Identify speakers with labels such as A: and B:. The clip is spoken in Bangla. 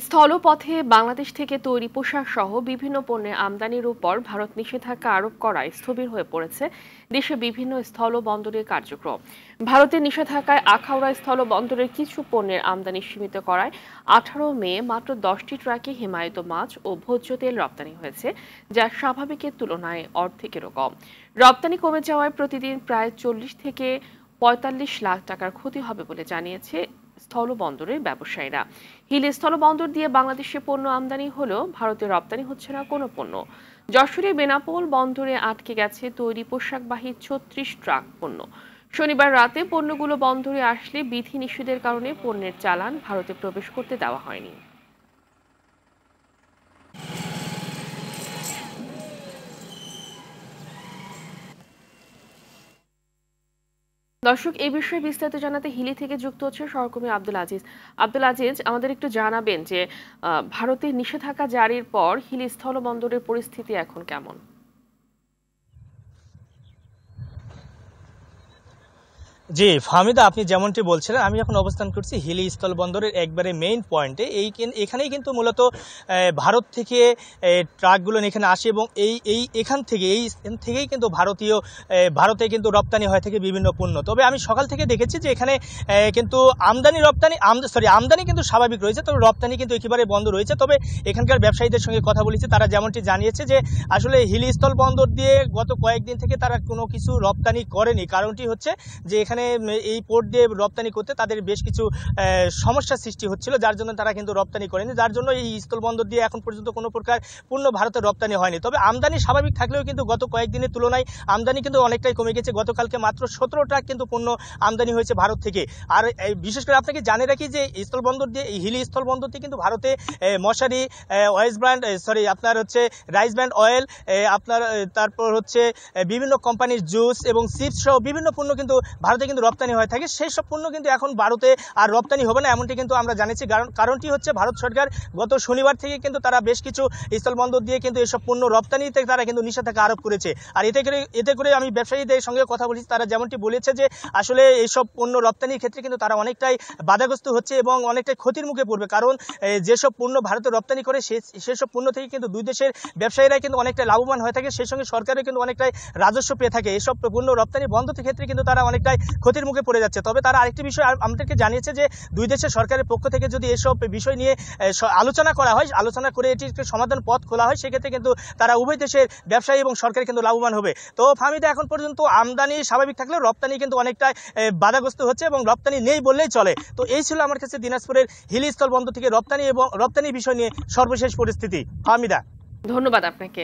A: স্থলপথে বাংলাদেশ থেকে তৈরি পোশাক সহ বিভিন্ন পণ্যের আমদানির উপর ভারত নিষেধাজ্ঞা আরোপ করায় স্থবির হয়ে পড়েছে দেশে বিভিন্ন স্থল বন্দরের কার্যক্রম। ভারতের নিষেধাজ্ঞায় আখাউড়া স্থল বন্দরের কিছু পণ্যের আমদানি সীমিত করায় 18 মে মাত্র 10টি ট্রাকে হিমায়িত মাছ ও ভোজ্য তেল রপ্তানি হয়েছে, যা স্বাভাবিকের তুলনায় অর্ধেকেরও কম। রপ্তানি কমে যাওয়ায় প্রতিদিন প্রায় 40 থেকে 45 লাখ টাকার ক্ষতি হবে বলে জানিয়েছে স্থলবন্দরের ব্যবসায়ীরা। হিলি স্থলবন্দর দিয়ে বাংলাদেশে পণ্য আমদানি হলেও ভারতে রপ্তানি হচ্ছে না কোনো পণ্য। যশোরের বেনাপোল বন্দরে আটকে গেছে তৈরি পোশাকবাহী 36 ট্রাক পণ্য। শনিবার রাতে পণ্যগুলো বন্দরে আসলে বিধিনিষেধের কারণে পণ্যের চালান ভারতে প্রবেশ করতে দেওয়া হয়নি। দর্শক, এই বিষয়ে বিস্তারিত জানাতে হিলি থেকে যুক্ত হচ্ছে সহকর্মী আব্দুল আজিজ। আব্দুল আজিজ, আমাদের একটু জানাবেন যে ভারতের নিষেধাজ্ঞা জারির পর হিলি স্থলবন্দরের পরিস্থিতি এখন কেমন?
B: জি ফাহমিদা, আপনি যেমনটি বলছিলেন, আমি এখন অবস্থান করছি হিলি স্থলবন্দরের একবারে মেইন পয়েন্টে। এখানেই কিন্তু মূলত ভারত থেকে ট্রাকগুলো এখানে আসে এবং এখান থেকেই কিন্তু ভারতে কিন্তু রপ্তানি হয়ে থাকে বিভিন্ন পণ্য। তবে আমি সকাল থেকে দেখেছি যে এখানে কিন্তু আমদানি কিন্তু স্বাভাবিক রয়েছে, তবে রপ্তানি কিন্তু একেবারে বন্ধ রয়েছে। তবে এখানকার ব্যবসায়ীদের সঙ্গে কথা বলেছি, তারা যেমনটি জানিয়েছে যে আসলে হিলি স্থলবন্দর দিয়ে গত কয়েকদিন থেকে তারা কোনো কিছু রপ্তানি করেনি। কারণটি হচ্ছে যে এখানে এই পোর্ট দিয়ে রপ্তানি করতে তাদের বেশ কিছু সমস্যার সৃষ্টি হচ্ছিল, যার জন্য তারা কিন্তু রপ্তানি করেনি, যার জন্য এই স্থলবন্দর দিয়ে এখন পর্যন্ত কোনো প্রকার পণ্য ভারতে রপ্তানি হয়নি। তবে আমদানি স্বাভাবিক থাকলেও কিন্তু গত কয়েকদিনের তুলনায় আমদানি কিন্তু অনেকটাই কমে গেছে। গতকালকে মাত্র 17 ট্রাক কিন্তু পণ্য আমদানি হয়েছে ভারত থেকে। আর বিশেষ করে আপনাকে জানিয়ে রাখি যে স্থলবন্দর দিয়ে এই হিলি স্থলবন্দর দিয়ে কিন্তু ভারতে মশারি, আপনার হচ্ছে রাইস ব্র্যান্ড অয়েল, আপনার তারপর হচ্ছে বিভিন্ন কোম্পানির জুস এবং চিপস সহ বিভিন্ন পণ্য কিন্তু ভারতে কিন্তু রপ্তানি হয়ে থাকে। সেই সব পণ্য কিন্তু এখন ভারতে আর রপ্তানি হবে না, এমনটি কিন্তু আমরা জানিয়েছি। কারণটি হচ্ছে ভারত সরকার গত শনিবার থেকে কিন্তু তারা বেশ কিছু স্থলবন্দর দিয়ে কিন্তু এসব পণ্য রপ্তানিতে তারা কিন্তু নিষেধাজ্ঞা আরোপ করেছে। আর এতে করে আমি ব্যবসায়ীদের সঙ্গে কথা বলেছি, তারা যেমনটি বলেছে যে আসলে এইসব পণ্য রপ্তানির ক্ষেত্রে কিন্তু তারা অনেকটাই বাধাগ্রস্ত হচ্ছে এবং অনেকটাই ক্ষতির মুখে পড়বে। কারণ যেসব পণ্য ভারতে রপ্তানি করে সেসব পণ্য থেকে কিন্তু দুই দেশের ব্যবসায়ীরা কিন্তু অনেকটাই লাভবান হয়ে থাকে, সেই সঙ্গে সরকারও কিন্তু অনেকটাই রাজস্ব পেয়ে থাকে। এসব পণ্য রপ্তানি বন্ধ ক্ষেত্রে কিন্তু তারা অনেকটাই ক্ষতির মুখে পড়ে যাচ্ছে। তবে তারা আরেকটি বিষয় আমাদেরকে জানিয়েছে যে দুই দেশের সরকারের পক্ষ থেকে যদি এসব বিষয় নিয়ে আলোচনা করা হয়, আলোচনা করে এটির সমাধান পথ খোলা হয়, সেক্ষেত্রে কিন্তু তারা উভয় দেশের ব্যবসায়ী এবং সরকার কিন্তু লাভবান হবে। তো ফাহমিদা, এখন পর্যন্ত আমদানি স্বাভাবিক থাকলেও রপ্তানি কিন্তু অনেকটাই বাধাগ্রস্ত হচ্ছে এবং রপ্তানি নেই বললেই চলে। তো এই ছিল আমার কাছে দিনাজপুরের হিলি স্থলবন্দর থেকে রপ্তানি বিষয় নিয়ে সর্বশেষ পরিস্থিতি। ফাহমিদা,
A: ধন্যবাদ আপনাকে।